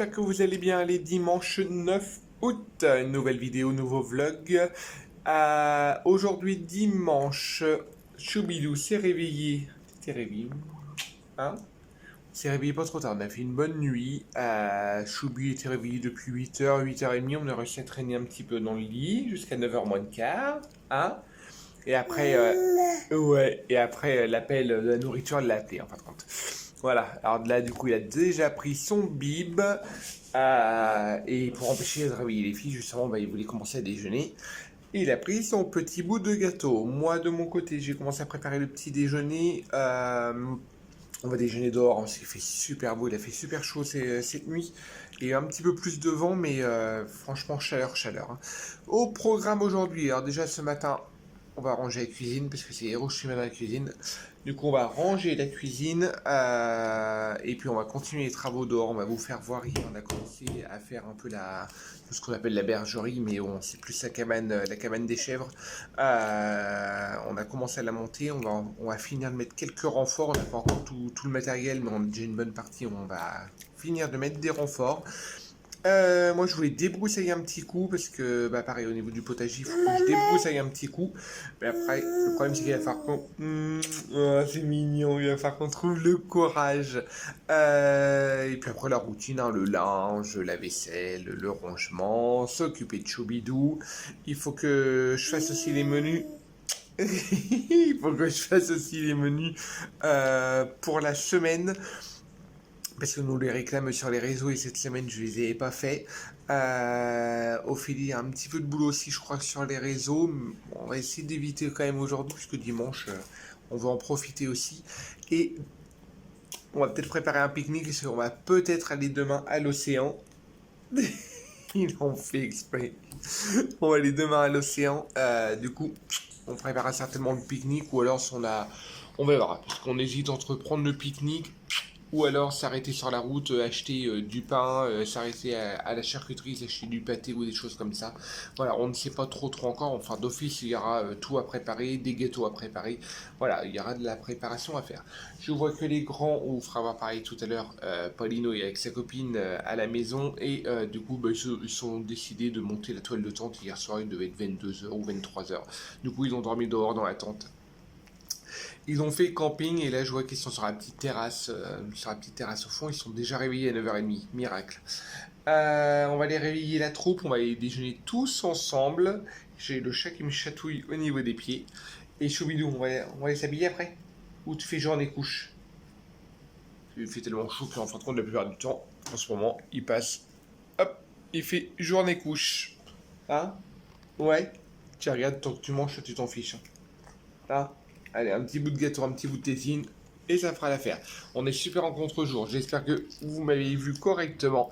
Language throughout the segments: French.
j'espère que vous allez bien. Les dimanche 9 août, une nouvelle vidéo, nouveau vlog. Aujourd'hui dimanche, Choubidou s'est réveillé. T'es réveillé, hein? S'est réveillé pas trop tard, on a fait une bonne nuit. Choubi était réveillé depuis 8h, 8h30. On a réussi à traîner un petit peu dans le lit jusqu'à 9h moins le quart. Hein? Et après, l'appel de la nourriture, elle l'a appelé en fin de compte. Voilà, alors là, du coup, il a déjà pris son bib. Et pour empêcher de réveiller les filles, justement, bah, il voulait commencer à déjeuner. Il a pris son petit bout de gâteau. Moi, de mon côté, j'ai commencé à préparer le petit déjeuner. On va déjeuner dehors, hein, il fait super beau, il a fait super chaud cette nuit. Il y a un petit peu plus de vent, mais franchement, chaleur, chaleur. Hein. Au programme aujourd'hui, alors déjà ce matin, on va ranger la cuisine, parce que c'est Hiroshima dans la cuisine. Du coup, on va ranger la cuisine, et puis on va continuer les travaux dehors. On va vous faire voir, hier, on a commencé à faire un peu ce qu'on appelle la bergerie, mais bon, c'est plus la cabane des chèvres. On a commencé à la monter, on va finir de mettre quelques renforts. On n'a pas encore tout le matériel, mais on a déjà une bonne partie. On va finir de mettre des renforts. Moi, je voulais débroussailler un petit coup parce que, bah, pareil, au niveau du potager, il faut que je débroussaille un petit coup. Mais après, le problème, c'est qu'il va falloir qu'on. Oh, c'est mignon, il va falloir qu'on trouve le courage. Et puis après, la routine, hein, le linge, la vaisselle, le rangement, s'occuper de Choubidou. Il faut que je fasse aussi les menus. Il faut que je fasse aussi les menus pour la semaine. Parce que nous les réclame sur les réseaux et cette semaine je les ai pas fait. Ophélie, il y a un petit peu de boulot aussi, je crois, sur les réseaux. On va essayer d'éviter quand même aujourd'hui, puisque dimanche, on va en profiter aussi. Et on va peut-être préparer un pique-nique, parce qu'on va peut-être aller demain à l'océan. Ils l'ont fait exprès. On va aller demain à l'océan. Du coup, on préparera certainement le pique-nique, ou alors si on verra. Parce qu'on hésite entre prendre le pique-nique ou alors s'arrêter sur la route, acheter du pain, s'arrêter à la charcuterie, acheter du pâté ou des choses comme ça. Voilà, on ne sait pas trop encore. Enfin, d'office, il y aura tout à préparer, des gâteaux à préparer. Voilà, il y aura de la préparation à faire. Je vois que les grands, on vous fera voir pareil tout à l'heure, Paulino est avec sa copine à la maison. Et du coup, bah, ils sont décidés de monter la toile de tente. Hier soir, il devait être 22h ou 23h. Du coup, ils ont dormi dehors dans la tente. Ils ont fait camping et là je vois qu'ils sont sur la petite terrasse, au fond. Ils sont déjà réveillés à 9h30, miracle. On va aller réveiller la troupe, on va aller déjeuner tous ensemble. J'ai le chat qui me chatouille au niveau des pieds. Et Choubidou, on va aller s'habiller après? Ou tu fais journée couche? Il fait tellement chaud qu'en fin de compte, la plupart du temps, en ce moment, il passe, hop, il fait journée couche. Hein? Ouais? Tiens, regarde, tant que tu manges, tu t'en fiches. Hein? Allez, un petit bout de gâteau, un petit bout de tétine, et ça fera l'affaire. On est super en contre-jour. J'espère que vous m'avez vu correctement.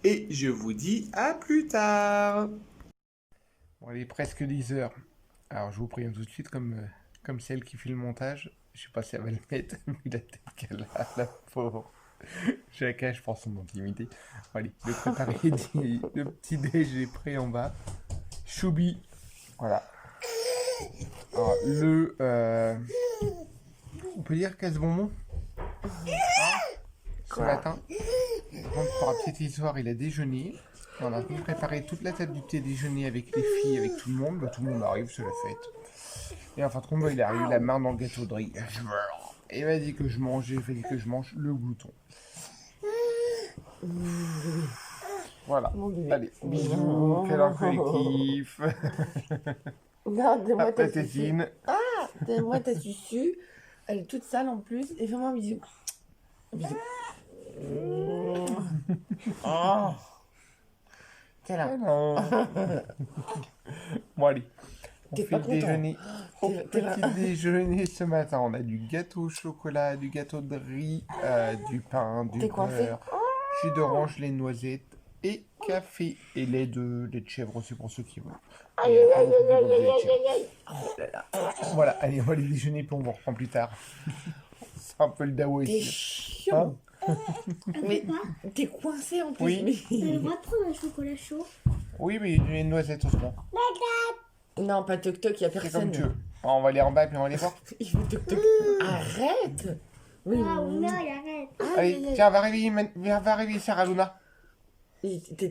Et je vous dis à plus tard. Bon, il est presque 10h. Alors, je vous préviens tout de suite, comme celle qui fait le montage. Je sais pas si elle va le mettre, mais la tête qu'elle a, la pauvre. Je la cache pour son intimité. Bon, allez, le petit déj est prêt en bas. Choubi. Voilà. Alors, on peut dire casse-bonbon ce matin. Pour la petite histoire, il a déjeuné. On a préparé toute la table du petit déjeuner avec les filles, avec tout le monde. Bah, tout le monde arrive, c'est la fête. Et en fin de compte, il a eu la main dans le gâteau de riz. Et il m'a dit que je mangeais, il fallait que je mange le bouton. Voilà. Allez, bisous, câlin collectif. Non, donne-moi ta tétine. Ah, donne-moi ta susu. Elle est toute sale en plus. Et fais-moi un bisou. Bisou. Oh. Câlin. Bon, allez. On T'es fait pas le content. déjeuner. Petit déjeuner ce matin. On a du gâteau au chocolat, du gâteau de riz, du pain, du T'es coincé? beurre, jus d'orange, lait de noisette et café et lait de chèvre aussi pour ceux qui veulent. Aïe, aïe, aïe, aïe, aïe, aïe, aïe. Oh là là. Voilà, allez, on va aller déjeuner puis on vous reprend plus tard. C'est un peu le Dao T'es ici. chiant. Mais t'es coincé en plus. Oui. Mais... T'as le droit de prendre un chocolat chaud? Oui, mais il y a du lait de noisette au second. Non, pas toc-toc, y'a C'est personne. comme tu veux. On va aller en bas puis on va aller voir. Il fait toc-toc. Arrête. Oui, Ah, non, il arrête. Allez, tiens, va réveiller Sarah Luna.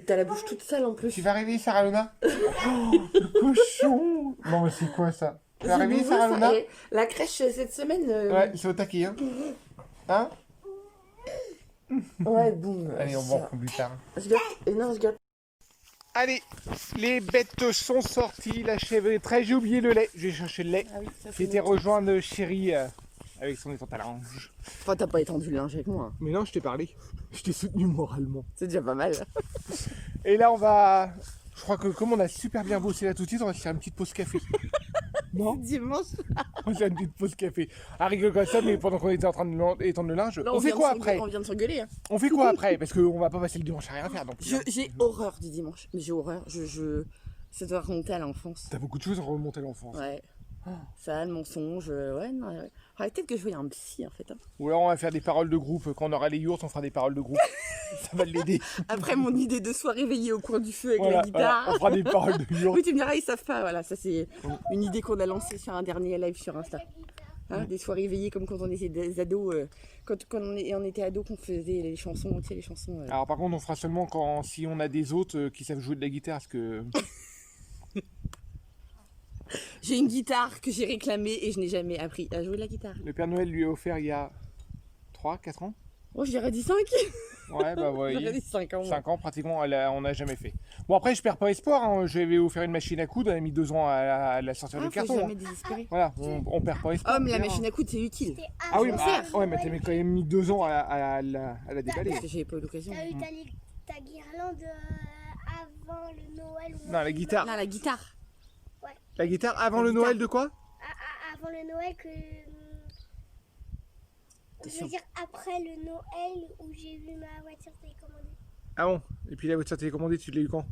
T'as la bouche toute sale en plus. Tu vas réveiller Sarah Luna? Oh, le cochon! Non, mais c'est quoi ça? Tu vas C'est réveiller nouveau, Sarah ça. Luna? Et la crèche cette semaine. Ouais, c'est au taquet, hein? Hein? Ouais, bon. Allez, on va en prendre plus tard. Je garde. Non, je garde. Allez, les bêtes sont sorties. La chèvre est très... J'ai oublié le lait. Je vais chercher le lait. Ah oui, ça J'ai été rejoindre Chérie avec son étante à linge. Enfin, t'as pas étendu le linge avec moi. Mais non, je t'ai parlé. Je t'ai soutenu moralement. C'est déjà pas mal. Et là, on va... Je crois que comme on a super bien bossé là tout de suite, on va se faire une petite pause café. Non? Dimanche. On va faire une petite pause café. Ah, rigole comme ça, mais pendant qu'on était en train d'étendre le linge, Là, on fait quoi après? On vient de s'engueuler. Hein. On fait quoi après? Parce qu'on va pas passer le dimanche à rien faire. Donc, J'ai horreur du dimanche. Mais j'ai horreur. Ça doit remonter à l'enfance. T'as beaucoup de choses à remonter à l'enfance. Ouais. Ça, le mensonge. Ouais, non. Ouais. Peut-être que je voyais un psy en fait. Hein. Ou alors on va faire des paroles de groupe. Quand on aura les yourtes, on fera des paroles de groupe. Ça va l'aider. Après mon idée de soir réveillée au coin du feu avec Voilà, la guitare. voilà, on fera des paroles de yourtes. Oui, tu me diras, ils savent pas. Voilà, ça c'est une idée qu'on a lancée sur un dernier live sur Insta. Hein, des soirées éveillées comme quand on était des ados. Quand on était ados, qu'on faisait les chansons, tu sais, les chansons. Alors par contre, on fera seulement si on a des autres qui savent jouer de la guitare. Parce que... J'ai une guitare que j'ai réclamée et je n'ai jamais appris à jouer de la guitare. Le Père Noël lui a offert il y a 3-4 ans. Oh, j'aurais dit 5. Ouais, bah ouais. J'aurais dit 5 ans. 5 ans pratiquement, on n'a jamais fait. Bon après, je perds pas espoir. Hein. Je vais vous faire une machine à coudre. Elle a mis 2 ans à la sortir du Faut carton. jamais désespérer. Voilà, on perd pas espoir. Oh, mais la bien. machine à coudre, c'est utile. Ah oui, je m'en bah, sers. ouais, mais t'as quand même mis 2 ans à la déballer. Parce que j'avais pas eu l'occasion. T'as eu ta guirlande avant le Noël ou Non, la guitare. Là, la guitare. La guitare avant La le guitare. Noël de quoi? avant le Noël que... Je veux dire après le Noël où j'ai vu ma voiture télécommandée. Ah bon? Et puis la voiture télécommandée, tu l'as eu quand?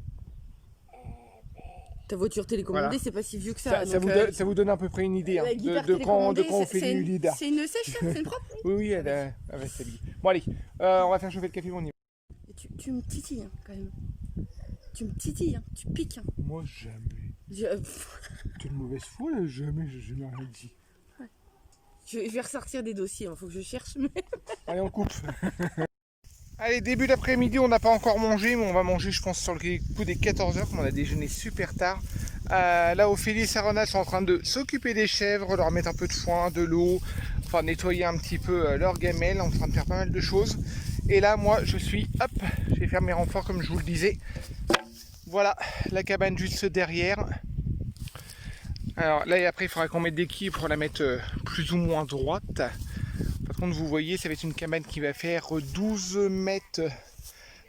Ta voiture télécommandée, Voilà. c'est pas si vieux que ça. Ça vous donne à peu près une idée hein, la guitare de quand on télécommandée, fait du leader. C'est une sèche, c'est une propre. Oui, elle va s'habiller. Bon allez, on va faire chauffer le café, on y va. Tu me titilles hein, quand même. Tu me titilles, hein, tu piques. Hein. Moi jamais. T'es une mauvaise foi là, jamais, je n'ai rien dit. Je vais ressortir des dossiers, il faut que je cherche. Mais... Allez, on coupe. Allez, début d'après-midi, on n'a pas encore mangé, mais on va manger, je pense, sur le coup des 14h, comme on a déjeuné super tard. Là, Ophélie et Sarona sont en train de s'occuper des chèvres, leur mettre un peu de foin, de l'eau, enfin nettoyer un petit peu leur gamelle, en train de faire pas mal de choses. Et là, moi, je vais faire mes renforts comme je vous le disais. Voilà, la cabane juste derrière. Alors là, et après, il faudra qu'on mette des quilles pour la mettre plus ou moins droite. Par contre, vous voyez, ça va être une cabane qui va faire 12 mètres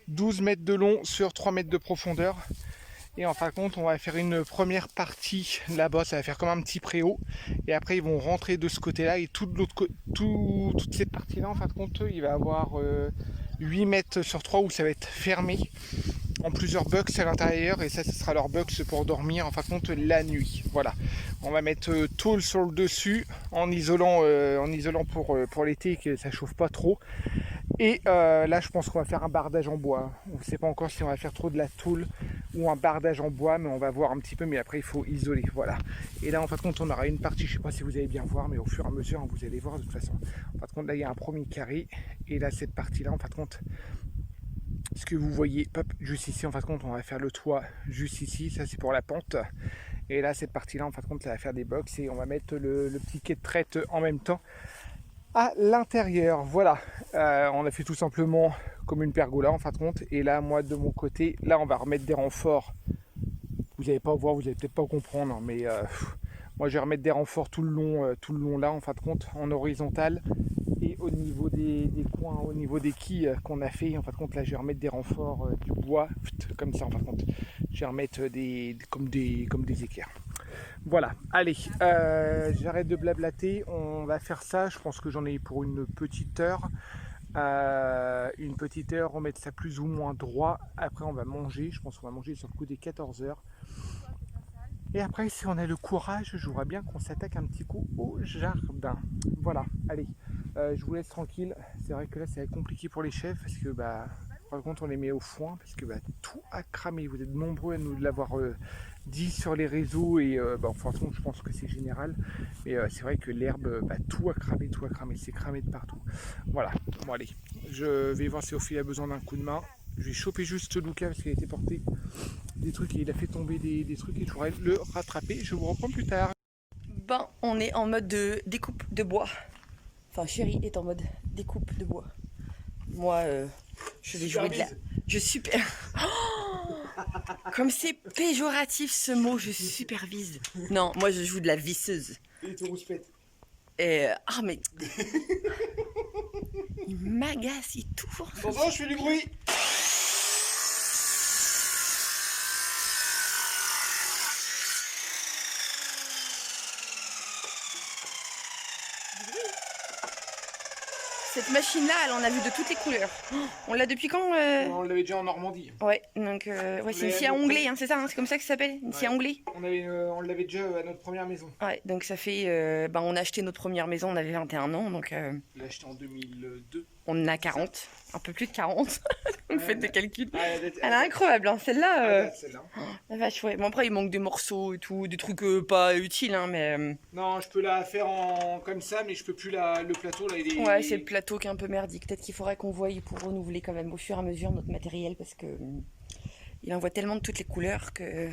de long sur 3 mètres de profondeur. Et en fin de compte, on va faire une première partie là-bas, ça va faire comme un petit préau. Et après, ils vont rentrer de ce côté-là. Et toute cette partie-là, en fin de compte, il va avoir 8 mètres sur 3 où ça va être fermé. En plusieurs box à l'intérieur. Et ça, ce sera leur box pour dormir, en fin de compte, la nuit. Voilà. On va mettre tôle sur le dessus en isolant pour l'été que ça chauffe pas trop. Et là je pense qu'on va faire un bardage en bois. On ne sait pas encore si on va faire trop de la tôle ou un bardage en bois, mais on va voir un petit peu, mais après il faut isoler. Voilà. Et là en fin de compte on aura une partie, je ne sais pas si vous allez bien voir, mais au fur et à mesure hein, vous allez voir de toute façon. En fin de compte là il y a un premier carré et là cette partie là en fin de compte. Ce que vous voyez, hop, juste ici, en fin de compte, on va faire le toit juste ici, ça c'est pour la pente. Et là, cette partie-là, en fin de compte, ça va faire des box et on va mettre le petit quai de traite en même temps à l'intérieur. Voilà, on a fait tout simplement comme une pergola, en fin de compte. Et là, moi, de mon côté, là, on va remettre des renforts. Vous n'allez pas voir, vous n'allez peut-être pas comprendre, mais moi, je vais remettre des renforts tout le long là, en fin de compte, en horizontal. Et au niveau des coins, au niveau des quilles qu'on a fait, en fin de compte là je vais remettre des renforts du bois, comme ça en fin de compte. Je vais remettre comme des équerres. Voilà, allez, j'arrête de blablater, on va faire ça, je pense que j'en ai pour une petite heure. On met ça plus ou moins droit, après on va manger, je pense qu'on va manger sur le coup des 14h. Et après, si on a le courage, je voudrais bien qu'on s'attaque un petit coup au jardin. Voilà, allez, je vous laisse tranquille. C'est vrai que là, c'est compliqué pour les chèvres parce que, par contre, on les met au foin parce que tout a cramé. Vous êtes nombreux à nous l'avoir dit sur les réseaux et en fin de compte, je pense que c'est général. Mais c'est vrai que l'herbe, tout a cramé, c'est cramé de partout. Voilà, bon allez, je vais voir si Ophélie a besoin d'un coup de main. Je vais choper juste Luca parce qu'il a été porté des trucs et il a fait tomber des trucs et je pourrais le rattraper. Je vous reprends plus tard. Ben, on est en mode de découpe de bois. Enfin, Chérie est en mode découpe de bois. Moi, je vais jouer de la... Je super... Oh, comme c'est péjoratif ce mot, je supervise. Non, moi je joue de la visseuse. Et te rouspète. Et... Ah mais... Il m'agace, il toujours... Attention, je fais du bruit. Cette machine-là, elle en a vu de toutes les couleurs. Oh, on l'a depuis quand On l'avait déjà en Normandie. Ouais, donc ouais, c'est une scie à onglet, hein, c'est ça, hein, c'est comme ça que ça s'appelle, une scie à onglet. On l'avait déjà à notre première maison. Ouais, donc ça fait... on a acheté notre première maison, on avait 21 ans, donc... On l'a acheté en 2002. On en a 40, un peu plus de 40. Vous faites des calculs. Ah, Elle est incroyable, hein, celle-là. Celle-là. La vache, ouais. Bon, après, il manque des morceaux et tout, des trucs pas utiles, hein, mais... Non, je peux la faire comme ça, mais je peux plus le plateau là. Ouais, c'est le plateau qui est un peu merdique. Peut-être qu'il faudrait qu'on voie pour renouveler quand même au fur et à mesure notre matériel parce que il envoie tellement de toutes les couleurs que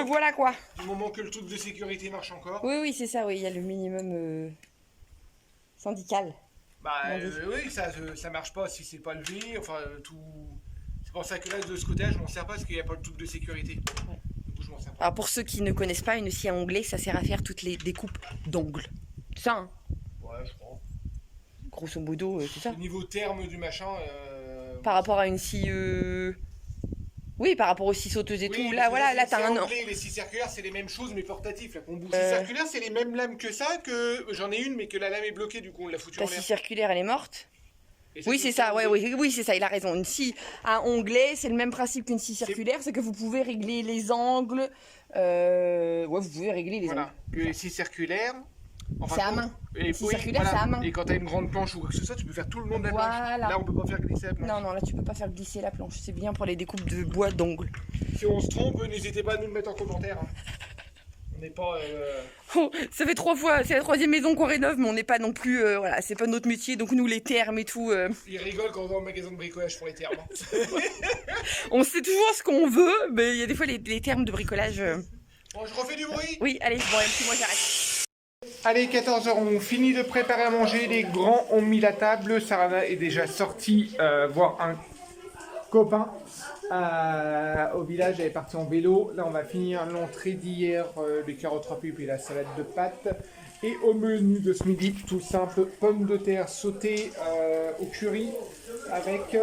voilà quoi. Du moment que le truc de sécurité marche encore. Oui, oui, c'est ça. Oui, il y a le minimum syndical. Bah oui, ça marche pas si c'est pas levé. Enfin tout. C'est pour ça que là de ce côté-là, je m'en sers pas parce qu'il n'y a pas le truc de sécurité. Ouais. Du coup, je m'en sers pas. Alors pour ceux qui ne connaissent pas, une scie à onglet, ça sert à faire toutes les découpes d'ongles. Ça, hein. Ouais, je crois. Grosso modo, c'est ça. Au niveau terme du machin. Par rapport à une scie. Oui, par rapport aux scies sauteuses et tout. Là, voilà, là, t'as un an. Les scies circulaires, c'est les mêmes choses, mais portatifs. Là, les scies circulaires, c'est les mêmes lames que ça, que j'en ai une, mais que la lame est bloquée, du coup, on l'a foutue en Ta l'air. scie circulaire, elle est morte. Ça, Oui, c'est ça, ouais, oui, c'est ça, il a raison. Une scie à onglet, c'est le même principe qu'une scie circulaire, c'est que vous pouvez régler les angles. Ouais, vous pouvez régler les angles. Voilà, que les scies circulaires. C'est à main. Et scie circulaire, c'est à main. Et quand t'as une grande planche ou quoi que ce soit, tu peux faire tout le long de la planche. Voilà. Là, on peut pas faire glisser la planche. Non, non, là, tu peux pas faire glisser la planche. C'est bien pour les découpes de bois d'ongles. Si on se trompe, n'hésitez pas à nous le mettre en commentaire. Hein. On n'est pas. Oh, ça fait 3 fois, c'est la 3e maison qu'on rénove, mais on n'est pas non plus. Voilà, c'est pas notre métier, donc nous, les termes et tout. Ils rigolent quand on va au magasin de bricolage pour les termes. On sait toujours ce qu'on veut, mais il y a des fois les termes de bricolage. Bon, je refais du bruit. Oui, allez, bon, puis moi j'arrête. Allez, 14h, on finit de préparer à manger. Les grands ont mis la table. Sarah est déjà sortie voir un copain au village. Elle est partie en vélo. Là, on va finir l'entrée d'hier, les carottes râpées puis la salade de pâtes. Et au menu de ce midi, tout simple, pommes de terre sautées au curry avec,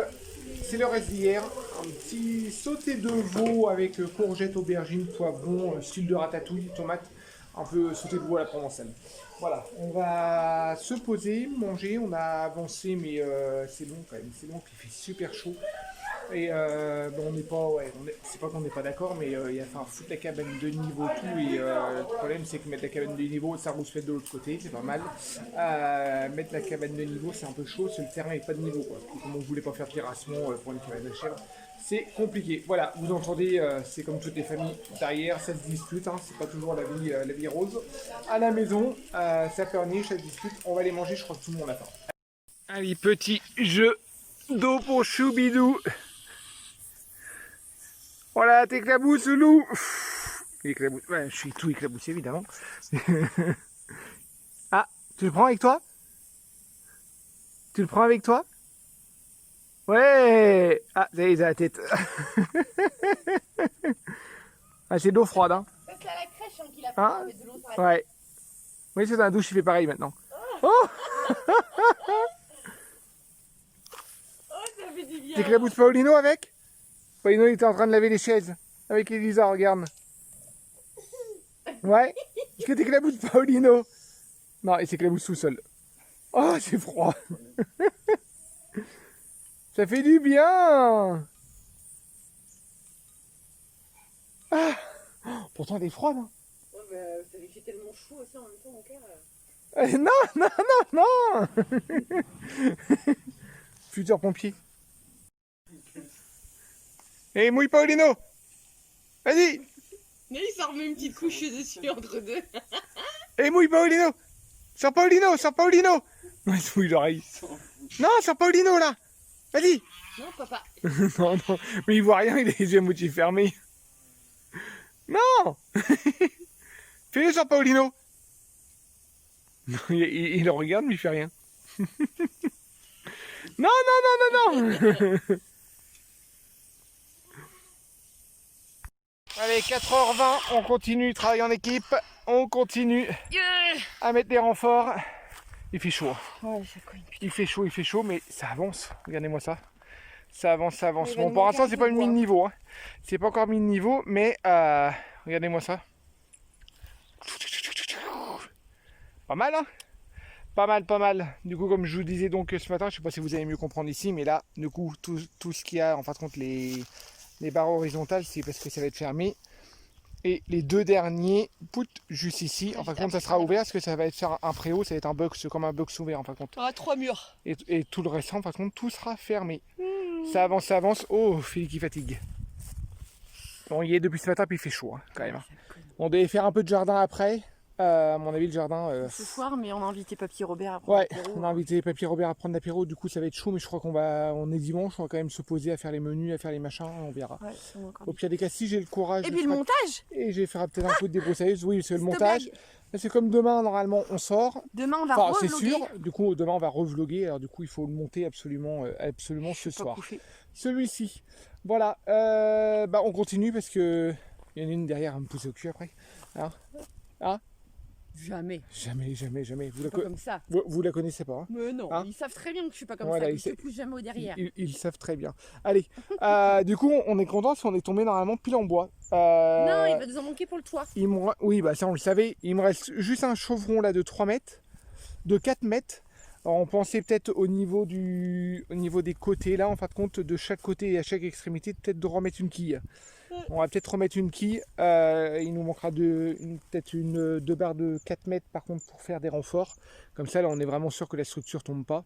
c'est le reste d'hier, un petit sauté de veau avec courgettes, aubergines, poivrons, style de ratatouille, tomates. Un peu sauté de veau à la provençale. Voilà, on va se poser, manger, on a avancé mais c'est long quand même, c'est long, puis il fait super chaud. Et bon, on n'est pas, c'est pas qu'on n'est pas d'accord, mais il va falloir foutre la cabane de niveau tout et le problème c'est que mettre la cabane de niveau, ça rousse fait de l'autre côté, c'est pas mal. Mettre la cabane de niveau c'est un peu chaud, parce que le terrain n'est pas de niveau quoi. Puis, comme on voulait pas faire terrassement pour une cabane de chèvre, c'est compliqué. Voilà, vous entendez, c'est comme toutes les familles derrière, ça se dispute, hein, c'est pas toujours la vie rose. À la maison, ça perniche, ça se dispute, on va les manger, je crois que tout le monde a faim. Allez, petit jeu d'eau pour Choubidou. Voilà, t'éclabousses, loup. Il éclabousse, ouais, je suis tout éclaboussé évidemment. Ah, tu le prends avec toi? Tu le prends avec toi? Ouais. Ah, ça y est, à la tête. Ah, c'est de l'eau froide, hein. C'est à la crèche qu'il a Hein? De l'eau. Ouais. Oui, c'est dans la douche, il fait pareil maintenant. Oh, ça fait du bien. t'éclabousses Paulino avec? Paulino, il était en train de laver les chaises. Avec Elisa, regarde. Ouais. Est-ce que t'éclabousses Paulino? Non, il s'éclabousse tout seul. Oh, c'est froid. Ça fait du bien. Ah. Pourtant, elle est froide. Hein. Ouais, bah, ça lui fait tellement chaud aussi en même temps, mon cœur. Non, Futur pompier. Et mouille Paulino. Vas-y. Mais il s'en remet une petite couche dessus entre deux. Et mouille Paulino. Sors Paulino. Non, il se mouille l'oreille. Non, sors Paulino là. Vas-y. Non, papa. Non, non, mais il voit rien, il a les yeux à moitié fermés. Non. Fais-le sur Paulino. Non, il le regarde, mais il fait rien. Non, non, non, non, non. Allez, 4h20, on continue, travail en équipe. On continue à mettre des renforts. Il fait chaud. Ouais, ça cogne. Il fait chaud, mais ça avance. Regardez-moi ça. Ça avance, ça avance. Il va Bon, nous pour manquer l'instant, un c'est peu pas de le bois. mid-niveau. Hein. C'est pas encore mid-niveau, mais regardez-moi ça. Pas mal, hein? Pas mal, pas mal. Du coup, comme je vous disais donc ce matin, je sais pas si vous allez mieux comprendre ici, mais là, du coup, tout ce qu'il y a, en fin de compte, les barres horizontales, c'est parce que ça va être fermé. Et les deux derniers, juste ici, en fin de compte, ça sera ouvert parce que ça va être faire un préau, ça va être un box, comme un box ouvert en fin de compte. Ah, 3 murs. Et tout le reste, en fin de compte, tout sera fermé. Ça avance, ça avance. Oh, Philippe qui fatigue. Bon, il y est depuis ce matin, puis il fait chaud, hein, quand même. On devait faire un peu de jardin après. À mon avis, le jardin. Ce soir, mais on a invité Papy Robert à prendre Ouais, l'apéro. on a invité Papy Robert à prendre l'apéro, du coup ça va être chaud, mais je crois on est dimanche, on va quand même se poser à faire les menus, à faire les machins, on verra. Ouais, c'est bon, encore. Au pire des cas, si j'ai le courage. Et je puis le ferai- montage. Et je vais faire peut-être un coup de débroussailleuse, oui, c'est le Cette montage. blague. C'est comme demain, normalement, on sort. Demain, on va Enfin, c'est revlogger. sûr, du coup, demain on va revloguer, alors du coup, il faut le monter absolument, absolument ce Pas soir. couché. Celui-ci. Voilà, on continue parce que il y en a une derrière à me pousser au cul après. Ah, Jamais. jamais, jamais, jamais. Pas comme ça. Vous la connaissez pas, hein? Mais non, Hein ils savent très bien que je suis pas comme Voilà, ça, ils que je sa- te pousse jamais au derrière. Ils savent très bien. Allez, du coup, on est content parce qu'on est tombé normalement pile en bois. Non, il va nous en manquer pour le toit. Oui, bah ça on le savait. Il me reste juste un chauvron là de 3 mètres, de 4 mètres. Alors, on pensait peut-être au niveau des côtés là, en fin de compte, de chaque côté et à chaque extrémité, peut-être de remettre une quille. On va peut-être remettre une quille. Il nous manquera peut-être deux barres de 4 mètres par contre pour faire des renforts. Comme ça, là, on est vraiment sûr que la structure tombe pas.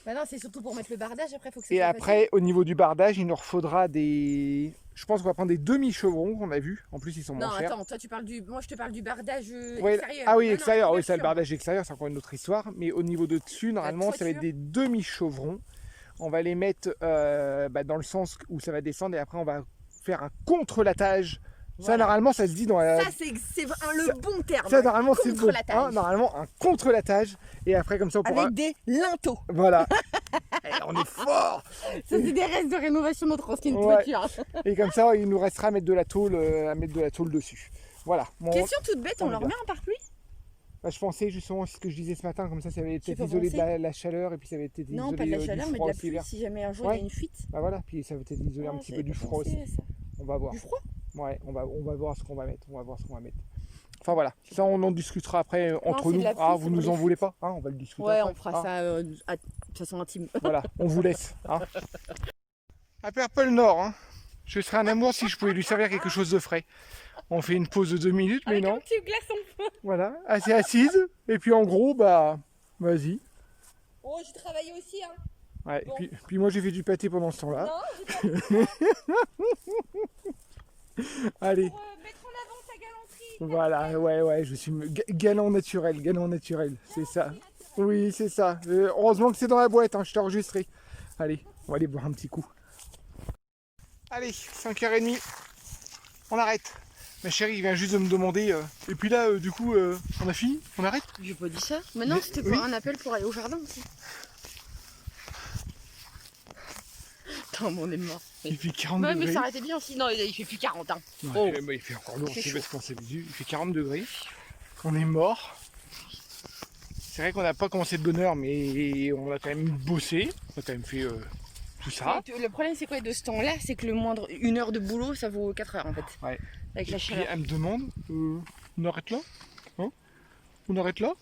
Bah non, c'est surtout pour mettre le bardage, après faut que ça Et soit après, au niveau du bardage, il nous faudra des... Je pense qu'on va prendre des demi-chevrons qu'on a vus. En plus, ils sont facile. Non, moins chers. attends, toi tu parles du... Moi je te parle du bardage Ouais, extérieur. ah oui, Non, extérieur, non, oui, ça, le couverture. bardage extérieur, c'est encore une autre histoire. Mais au niveau de dessus, normalement, ça va être toiture. des demi-chevrons. On va les mettre dans le sens où ça va descendre et après, on va faire un contre-latage. Ça, Voilà. normalement, ça se dit dans la... Ça c'est le bon terme. Ça, normalement, c'est bon. Contre-latage. Hein, normalement, un contre-latage. Et après, comme ça, on pourra... Avec des linteaux. Voilà. Eh, on est fort. Ça c'est des restes de rénovation de notre ancienne Ouais. toiture. Et comme ça, il nous restera à mettre de la tôle, dessus. Voilà. Bon, Question toute bête, on on leur verra. met un parapluie? bah, je pensais justement ce que je disais ce matin, comme ça avait J'ai peut-être pas isolé de pensé. la chaleur et puis ça avait peut-être Non, isolé pas de la du chaleur, mais de froid la aussi pluie l'hiver. si jamais un jour Ouais. il y a une fuite. Bah voilà, puis ça va peut-être isoler un Ah, petit j'avais peu du pas froid pensé aussi. à ça. On va voir. Du froid? Ouais, on va voir ce qu'on va mettre. Enfin voilà, ça on en discutera après entre c'est de nous. la pluie, Ah, c'est vous pour nous les en voulez pas, hein, on va le discuter Ouais, après. on fera Ah, ça de façon intime. Voilà, on vous laisse. Hein. À Purple Nord, hein. Je serais un amour si je pouvais lui servir quelque chose de frais. On fait une pause de 2 minutes, mais Avec non. un petit glaçon. Voilà, assez assise. Et puis en gros, bah, vas-y. Oh, j'ai travaillé aussi, hein. Ouais, Bon. puis moi j'ai fait du pâté pendant ce temps-là. Non, j'ai pas Allez, pour mettre en avant ta galanterie. voilà, ouais, je suis galant naturel, c'est ça. Oui, c'est ça. Heureusement que c'est dans la boîte, hein, je t'ai enregistré. Allez, on va aller boire un petit coup. Allez, 5h30, on arrête. Ma chérie vient juste de me demander, et puis là, du coup, on a fini? On arrête? J'ai pas dit ça. Mais non, Mais- c'était oui. pour un appel pour aller au jardin aussi. Attends, mais on est mort. Il fait 40 Ouais, mais degrés. ça arrêtait bien aussi. Non, il fait plus 40 ans. Non, Oh. il fait encore lourd, Il fait c'est chaud. parce qu'on s'est dit, il fait 40 degrés. On est mort. C'est vrai qu'on n'a pas commencé de bonne heure, mais on a quand même bossé. On a quand même fait tout ça. Le problème, c'est quoi de ce temps-là? C'est que le moindre 1 heure de boulot, ça vaut 4 heures en fait. Ouais. Avec Et la puis chaleur. elle me demande, on arrête là? Hein? On arrête là?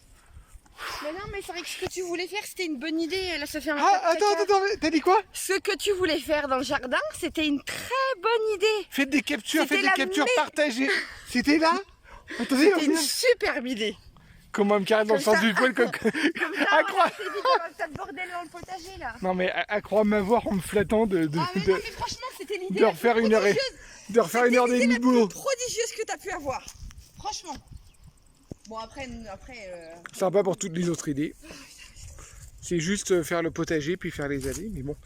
Mais non, mais c'est vrai que ce que tu voulais faire, c'était une bonne idée. Là, ça fait un Ah, peu de caca. attends, mais t'as dit quoi? Ce que tu voulais faire dans le jardin, c'était une très bonne idée. Faites des captures, C'était faites des la captures partagées. C'était là? Attendez, C'était une superbe idée. comment elle me caresse dans le Comme sens ça. du poil comme... Comme ça, À on croire. a fait vite dans le bordel dans le potager là. Non mais à croire m'avoir en me flattant Ah mais non, mais franchement, c'était l'idée de la refaire plus une heure et prodigieuse. de refaire une heure et C'était demie l'idée de boulot. la plus prodigieuse que t'as pu avoir. Franchement. Bon après Sympa pour toutes les autres idées. C'est juste faire le potager puis faire les allées, mais bon.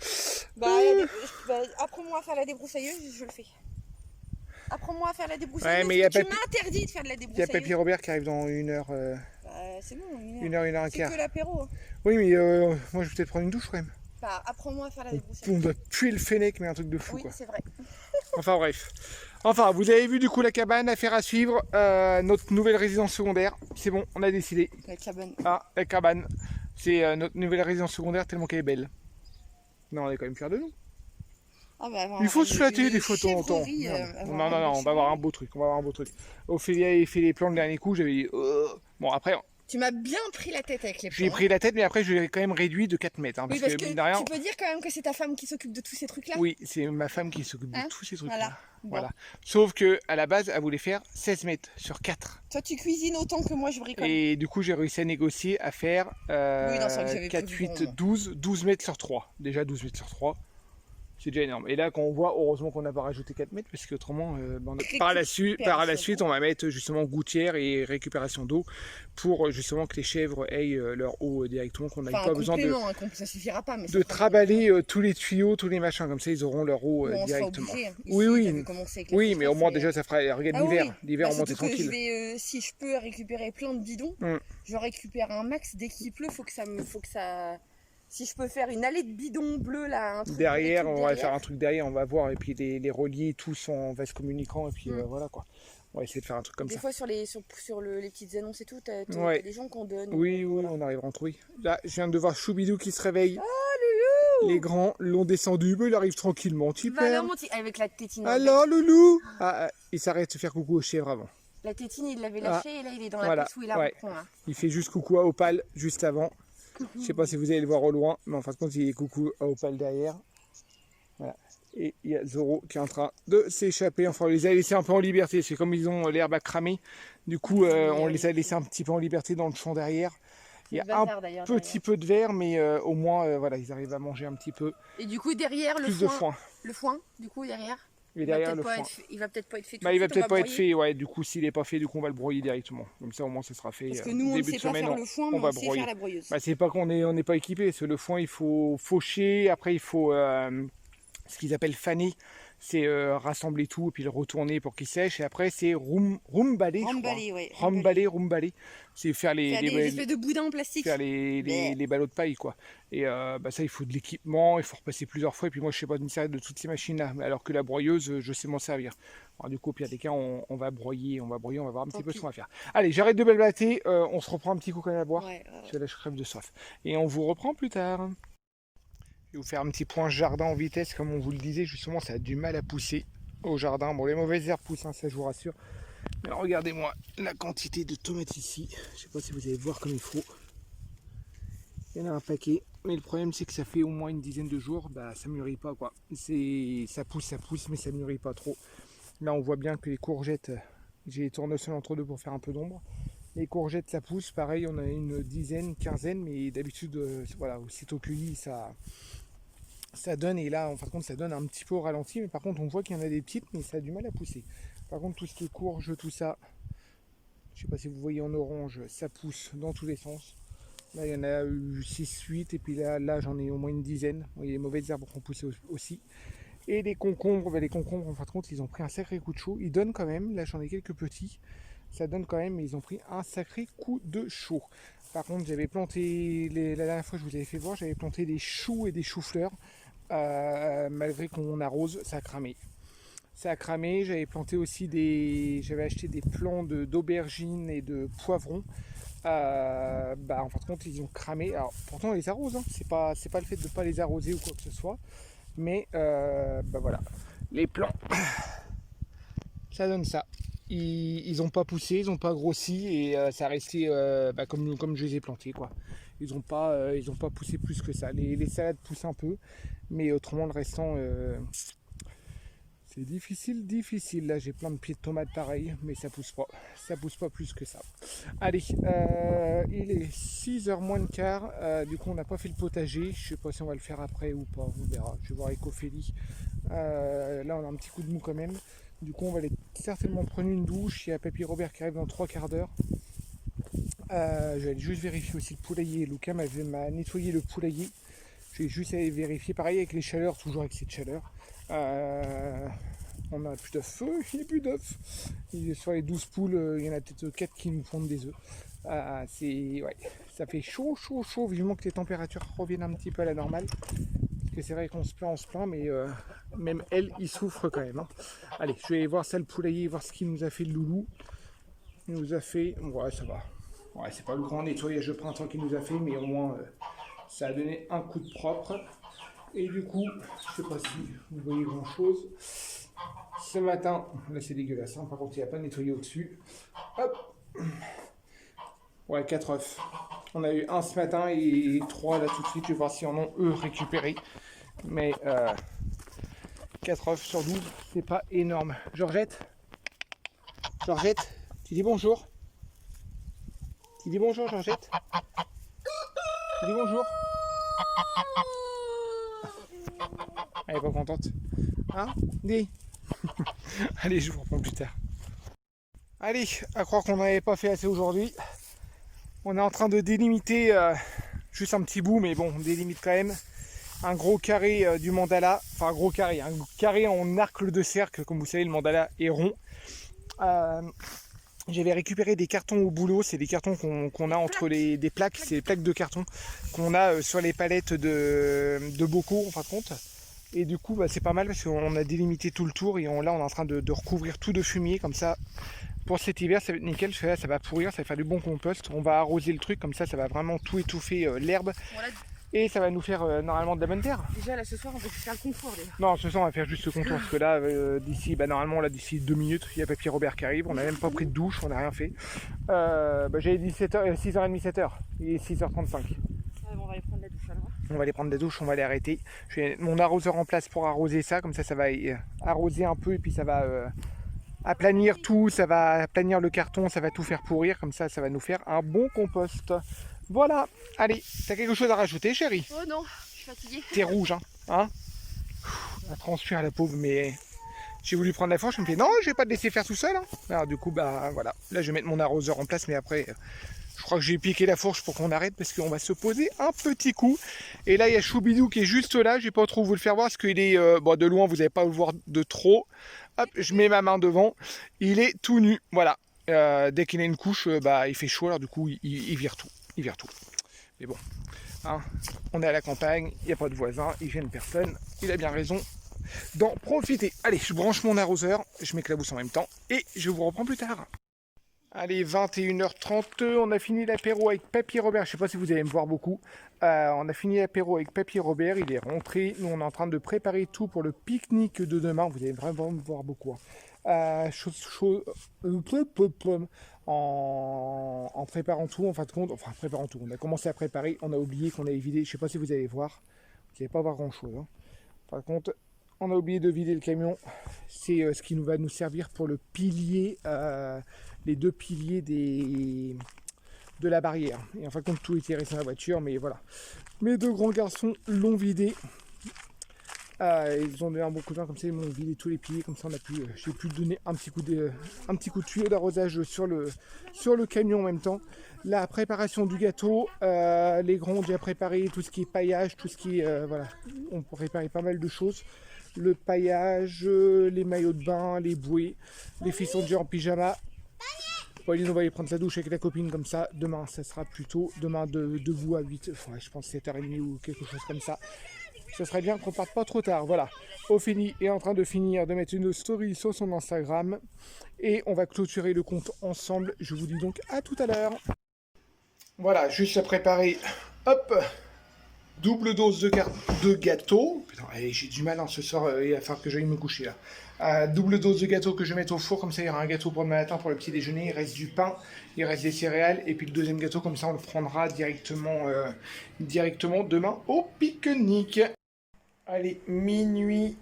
Apprends-moi à faire la débroussailleuse, je le fais. Apprends-moi à faire la Ouais, débroussailleuse. mais il y a tu Papy- m'as interdit de faire de la Il y a débroussailleuse. Papy Robert qui arrive dans 1 heure, C'est bon, 1 heure un C'est quart. que l'apéro. Hein. Oui, mais moi je vais peut-être prendre une douche quand même. Bah, apprends-moi à faire la On débroussailleuse. doit puer le fennec, mais un truc de fou Oui, quoi. c'est vrai. Enfin bref. Enfin, vous avez vu du coup la cabane, affaire à suivre, notre nouvelle résidence secondaire. C'est bon, on a décidé. La cabane. Ah, la cabane. C'est notre nouvelle résidence secondaire tellement qu'elle est belle. Non, on est quand même fiers de nous. Ah bah, Il faut se flatter des fois de temps en temps. chèvrerie, Non, on va avoir un beau truc. On va avoir un beau truc. Ophélia a fait les plans le dernier coup, j'avais dit. Bon, après, Tu m'as bien pris la tête avec les plans. j'ai pris la tête, mais après, je l'ai quand même réduit de 4 mètres. Hein, Oui, parce que, que mine de rien, tu peux dire quand même que c'est ta femme qui s'occupe de tous ces trucs-là. oui, c'est ma femme qui s'occupe de Hein, tous ces trucs. voilà. Bon. Voilà. Sauf que à la base, elle voulait faire 16 mètres sur 4. Toi, tu cuisines autant que moi, je bricole. Et du coup, j'ai réussi à négocier à faire Oui, non, c'est vrai que j'avais 4, prévu 8, pour moi. 12 mètres sur 3. Déjà 12 mètres sur 3. C'est déjà énorme. Et là, quand on voit, heureusement qu'on n'a pas rajouté 4 mètres, parce qu'autrement, par la suite, on va mettre justement gouttière et récupération d'eau pour justement que les chèvres aient leur eau directement, qu'on n'ait Enfin, pas un besoin complément, ça suffira pas. Mais de traballer tous les tuyaux, tous les machins, comme ça ils auront leur eau on sera directement. obligé. Hein. Oui, Ici, oui. t'avais commencé avec les Oui, choses mais au qu'on moins fait. déjà ça fera. Regarde Ah l'hiver, oui. l'hiver Bah, on monte surtout que tranquille. je vais, si je peux récupérer plein de bidons, je récupère un max. Dès qu'il pleut, faut que ça. Si je peux faire une allée de bidons bleus là, un truc Derrière, des trucs on va derrière. faire un truc derrière, on va voir, et puis les relier tous en vase communicant, et puis voilà quoi. On va essayer de faire un truc comme Des ça. fois sur les petites annonces et tout, t'as Ouais. des gens qu'on donne. Oui, voilà. on arrivera à en trouver. Là, je viens de voir Choubidou qui se réveille. Oh, Les grands l'ont descendu, mais il arrive tranquillement. Bah Super. alors, mon petit, avec la tétine. Alors, loulou. Il s'arrête de faire coucou aux chèvres avant. La tétine, il l'avait lâchée et là, il est dans la Voilà, pièce où il la ouais. reprend. Là. Il fait juste coucou à Opal juste avant. Je sais pas si vous allez le voir au loin, mais en fin de compte, il est coucou à Opal derrière. Voilà. Et il y a Zoro qui est en train de s'échapper. Enfin, on les a laissés un peu en liberté. C'est comme ils ont l'herbe à cramer. Du coup, on les a laissés un petit peu en liberté dans le champ derrière. Il y a un petit peu de verre, mais au moins, voilà, ils arrivent à manger un petit peu. Et du coup, derrière, Plus de foin. Le foin, du coup, derrière. Et derrière le foin. Il va peut-être pas être fait tout Bah, de il va suite, peut-être on pas être broyer. fait, ouais. Du coup, s'il n'est pas fait, du coup, on va le broyer directement. Comme ça, au moins, ça sera fait. Parce que nous, on ne début sait de pas semaine, faire le foin, mais va on sait broyer. faire la broyeuse. Bah, c'est pas qu'on n'est pas équipé. Parce que le foin, il faut faucher. Après, il faut ce qu'ils appellent faner. C'est rassembler tout et puis le retourner pour qu'il sèche. Et après, c'est rumballer. Rumballer. C'est faire les espèces de boudins en plastique. faire les ballots de paille quoi. Et bah ça il faut de l'équipement, il faut repasser plusieurs fois et puis moi je sais pas me servir de toutes ces machines là, alors que la broyeuse je sais m'en servir. Alors du coup au pire des cas on va broyer, on va voir un petit peu ce qu'on va faire. Allez, j'arrête de blablater, on se reprend un petit coup quand même à boire. Parce que là je crève de soif. Et on vous reprend plus tard. Je vais vous faire un petit point jardin en vitesse comme on vous le disait, justement ça a du mal à pousser au jardin. Bon les mauvaises herbes poussent, hein, ça je vous rassure. Mais regardez-moi la quantité de tomates ici. Je sais pas si vous allez voir comme il faut. Il y en a un paquet. Mais le problème c'est que ça fait au moins une dizaine de jours. Bah ça mûrit pas quoi. Ça pousse mais ça mûrit pas trop. Là on voit bien que les courgettes, j'ai les tournesols entre deux pour faire un peu d'ombre. Les courgettes ça pousse, pareil on a une dizaine, quinzaine, mais d'habitude voilà, aussitôt cueilli ça donne, et là en fin de compte ça donne un petit peu au ralenti, mais par contre on voit qu'il y en a des petites mais ça a du mal à pousser. Par contre tout ce qui est courge, tout ça, je sais pas si vous voyez en orange, ça pousse dans tous les sens. Là il y en a eu 6-8 et puis là j'en ai au moins une dizaine. Vous voyez les mauvaises herbes ont poussé aussi. Et les concombres en fin de compte ils ont pris un sacré coup de chaud. Ils donnent quand même, là j'en ai quelques petits, ça donne quand même, mais ils ont pris un sacré coup de chaud. Par contre j'avais planté, la dernière fois je vous avais fait voir, j'avais planté des choux et des choux-fleurs. Malgré qu'on arrose, ça a cramé. J'avais planté aussi j'avais acheté des plants d'aubergines et de poivrons. En fin de compte ils ont cramé. Alors pourtant on les arrose, hein. C'est pas le fait de ne pas les arroser ou quoi que ce soit. Mais voilà. Les plants, ça donne ça. Ils n'ont pas poussé, ils n'ont pas grossi et ça a resté comme je les ai plantés quoi. Ils n'ont pas poussé plus que ça. Les salades poussent un peu, mais autrement le restant c'est difficile. Là j'ai plein de pieds de tomates pareil, mais ça pousse pas plus que ça. Allez, il est 6h moins le quart, du coup on n'a pas fait le potager, je sais pas si on va le faire après ou pas, on verra. Je vais voir avec Ophélie. Là on a un petit coup de mou quand même, du coup on va aller certainement prendre une douche. Il y a Papy Robert qui arrive dans 3 quarts d'heure. Je vais aller juste vérifier aussi le poulailler. Lucas m'a nettoyé le poulailler. Je vais juste aller vérifier. Pareil avec les chaleurs, toujours avec cette chaleur. On a plus d'œufs. Il n'y a plus d'œufs. Sur les 12 poules, il y en a peut-être 4 qui nous fondent des œufs. Ouais, ça fait chaud, chaud, chaud. Vivement que les températures reviennent un petit peu à la normale. Parce que c'est vrai qu'on se plaint, mais même elle, il souffre quand même. Hein. Allez, je vais aller voir ça le poulailler, voir ce qu'il nous a fait le loulou. Il nous a fait... Ouais, ça va. Ouais, c'est pas le grand nettoyage de printemps qu'il nous a fait, mais au moins, ça a donné un coup de propre. Et du coup, je sais pas si vous voyez grand-chose. Ce matin, là c'est dégueulasse, hein, par contre il n'y a pas nettoyé au-dessus. Hop. Ouais, 4 œufs. On a eu un ce matin et 3 là tout de suite. Je vais voir si en ont eux récupéré. Mais 4 œufs sur 12, c'est pas énorme. Georgette, tu dis bonjour. Tu dis bonjour, Georgette. Tu dis bonjour. Elle est pas contente. Hein? Dis. Allez, je vous reprends plus tard. Allez, à croire qu'on n'avait pas fait assez aujourd'hui. On est en train de délimiter juste un petit bout, mais bon, on délimite quand même un gros carré du mandala. Enfin, un gros carré, un carré en arc de cercle. Comme vous savez, le mandala est rond. J'avais récupéré des cartons au boulot. C'est des cartons qu'on a entre des plaques. C'est des plaques de carton qu'on a sur les palettes de bocaux, en fin de compte. Et du coup, bah, c'est pas mal parce qu'on a délimité tout le tour et là, on est en train de recouvrir tout de fumier. Comme ça, pour cet hiver, ça va être nickel. Parce que là, ça va pourrir, ça va faire du bon compost. On va arroser le truc, comme ça va vraiment tout étouffer l'herbe. Voilà. Et ça va nous faire normalement de la bonne terre. Déjà, là, ce soir, on va faire le contour. Non, ce soir, on va faire juste le contour. Parce que là, d'ici, normalement, là, d'ici 2 minutes, il y a Papy Robert qui arrive. On n'a même pas pris de douche, on n'a rien fait. J'avais dit 6h30, 7h. Il est 6h35. On va aller prendre la douche alors. On va aller prendre des douches, on va les arrêter. Je vais mettre mon arroseur en place pour arroser ça, comme ça va arroser un peu et puis ça va aplanir tout, ça va aplanir le carton, ça va tout faire pourrir, comme ça va nous faire un bon compost. Voilà, allez, t'as quelque chose à rajouter chérie? Oh non, je suis fatiguée. T'es rouge, hein? Elle transpire la pauvre, mais j'ai voulu prendre la fourche, je me fais non, je vais pas te laisser faire tout seul. Hein. Alors du coup, voilà, là je vais mettre mon arroseur en place, mais après... Je crois que j'ai piqué la fourche pour qu'on arrête parce qu'on va se poser un petit coup. Et là, il y a Choubidou qui est juste là. Je vais pas trop vous le faire voir parce qu'il est de loin, vous n'allez pas le voir de trop. Hop, je mets ma main devant. Il est tout nu. Voilà. Dès qu'il a une couche, il fait chaud. Alors du coup, il vire tout. Il vire tout. Mais bon, hein, on est à la campagne. Il n'y a pas de voisins. Il gêne personne. Il a bien raison d'en profiter. Allez, je branche mon arroseur. Je m'éclabousse en même temps. Et je vous reprends plus tard. Allez, 21h30, on a fini l'apéro avec Papy Robert. Je ne sais pas si vous allez me voir beaucoup. On a fini l'apéro avec Papy Robert, il est rentré. Nous, on est en train de préparer tout pour le pique-nique de demain. Vous allez vraiment me voir beaucoup. En préparant tout, en fin de compte, préparant tout. On a commencé à préparer, on a oublié qu'on avait vidé. Je ne sais pas si vous allez voir. Vous n'allez pas voir grand-chose. Hein. En fin de compte, on a oublié de vider le camion. C'est ce qui va nous servir pour le pilier. Les 2 piliers de la barrière. Et en fin de compte, tout était resté dans la voiture, mais voilà. Mes 2 grands garçons l'ont vidé. Ils ont donné un bon coup de main, comme ça ils m'ont vidé tous les piliers, comme ça j'ai pu donner un petit coup de tuyau d'arrosage sur le camion en même temps. La préparation du gâteau, les grands ont déjà préparé tout ce qui est paillage, tout ce qui est voilà, on peut préparer pas mal de choses. Le paillage, les maillots de bain, les bouées, les filles sont déjà en pyjama. Pauline, on va aller prendre sa douche avec la copine comme ça. Demain, ça sera plutôt demain debout à 8, ouais, je pense 7h30 ou quelque chose comme ça. Ce serait bien qu'on parte pas trop tard. Voilà, Ophélie est en train de finir de mettre une story sur son Instagram. Et on va clôturer le compte ensemble. Je vous dis donc à tout à l'heure. Voilà, juste à préparer. Hop, double dose de gâteau. Putain, j'ai du mal ce soir, il va falloir que j'aille me coucher là. Double dose de gâteau que je vais mettre au four, comme ça il y aura un gâteau pour demain matin pour le petit déjeuner, il reste du pain, il reste des céréales, et puis le deuxième gâteau, comme ça on le prendra directement demain au pique-nique. Allez, minuit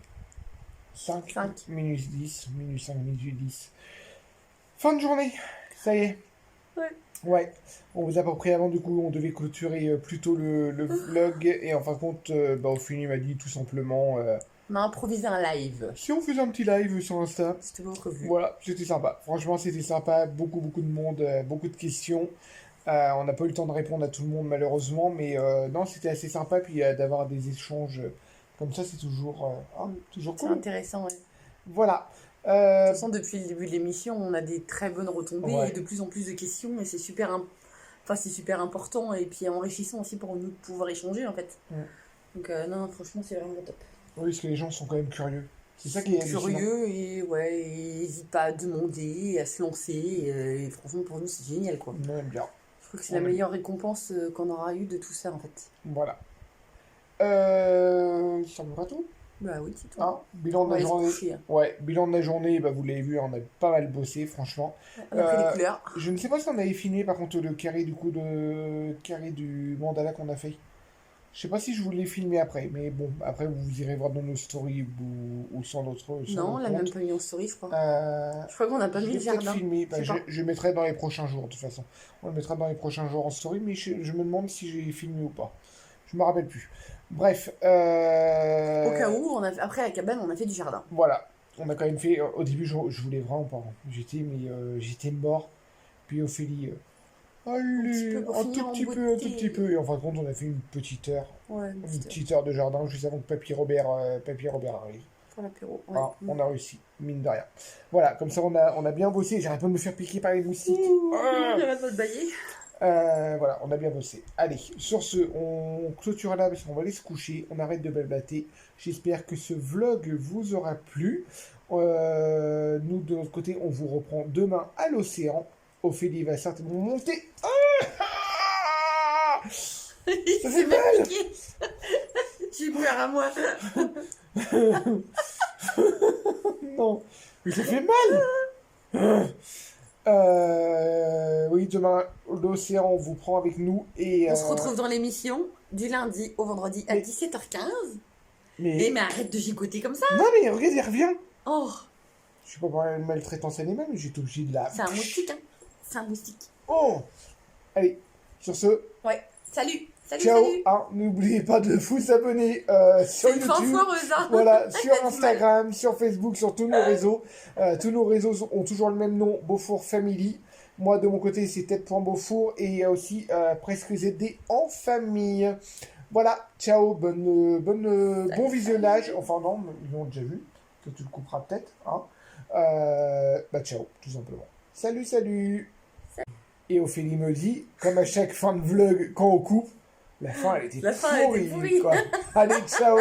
5, minuit 10, minuit 5, minuit 10. Fin de journée, ça y est. Ouais, on vous a pas pris avant, du coup on devait clôturer plutôt le vlog, et en fin de compte, Ophélie m'a dit tout simplement... On a improvisé un live. Si on faisait un petit live sur Insta. C'était l'autre vue. Voilà, c'était sympa. Franchement, c'était sympa. Beaucoup de monde, beaucoup de questions. On n'a pas eu le temps de répondre à tout le monde malheureusement, mais non, c'était assez sympa. Puis d'avoir des échanges comme ça, c'est toujours, toujours C'est cool. intéressant, ouais. Voilà. De toute façon, depuis le début de l'émission, on a des très bonnes retombées Ouais. et de plus en plus de questions, et c'est c'est super important et puis enrichissant aussi pour nous de pouvoir échanger en fait. Mm. Donc non, franchement, c'est vraiment top. Oui, parce que les gens sont quand même curieux. C'est ça qui est hallucinant. Curieux et ouais, et n'hésite pas à demander, à se lancer. Et franchement, pour nous, c'est génial quoi. On aime bien. Je trouve que c'est la meilleure récompense qu'on aura eu de tout ça en fait. Voilà. Ça me va tout. Bah oui, c'est tout. Hein, bilan On de va la aller se journée. coucher, hein. Ouais, bilan de la journée, bah, vous l'avez vu, on a pas mal bossé, franchement. On a pris Euh, les couleurs. Je ne sais pas si on avait filmé par contre le carré du coup de carré du mandala qu'on a fait. Je sais pas si je voulais filmer après, mais bon, après vous irez voir dans nos stories ou sur notre sur Non, on notre l'a compte. même pas mis en story, je crois. Euh, Je crois qu'on n'a pas je mis vais le peut-être jardin. filmer, bah, Je sais pas. je mettrai dans les prochains jours de toute façon. On le mettra dans les prochains jours en story, mais je me demande si j'ai filmé ou pas. Je me rappelle plus. Bref. Au cas où, après à la cabane, on a fait du jardin. Voilà. On a quand même fait. Au début, je voulais vraiment pas. J'étais mort. Puis Ophélie. Allez, peu pour un finir tout en petit peu, un tout beauté. petit peu. Et en fin de compte, on a fait une petite heure. Ouais, Une petite heure de jardin juste avant que Papy Robert arrive. pour l'apéro. Ouais. Ah, on a réussi, mine de rien. Voilà, comme ça on a bien bossé. J'arrête pas de me faire piquer par les moustiques. Ah. J'arrête pas de bailler. Voilà, on a bien bossé. Allez, sur ce, on clôture là parce qu'on va aller se coucher. On arrête de blablater. J'espère que ce vlog vous aura plu. Nous, de notre côté, on vous reprend demain à l'océan. Ophélie va certainement monter. Ah, ça fait mal. J'ai peur à moi. Non, mais ça fait mal. Oui, demain, l'océan, on vous prend avec nous. Et, On se retrouve dans l'émission du lundi au vendredi à Mais- 17h15. Mais... Mais arrête de gigoter comme ça. Non, mais regarde, il revient. Oh, Je sais pas parler de maltraitance animale, mais j'étais obligé de la... c'est un moustique, hein. C'est un moustique. Oh. Allez, sur ce, Ouais. Salut. Salut, ciao. salut. Hein, n'oubliez pas de vous abonner sur C'est une fin YouTube. foireuse, hein. Voilà, sur T'as du Instagram, sur Facebook, sur tous nos réseaux. Tous nos réseaux ont toujours le même nom, Beaufour Family. Moi, de mon côté, c'est Tête.Beaufour et il y a aussi Presque ZD en famille. Voilà, ciao, bon visionnage. Enfin non, ils l'ont déjà vu, que tu le couperas peut-être. Hein. Bah ciao, tout simplement. Salut, salut. Et Ophélie me dit, comme à chaque fin de vlog, quand on coupe, la fin, elle était La fin, elle était pourrie, pourrie. quoi. Allez, ciao.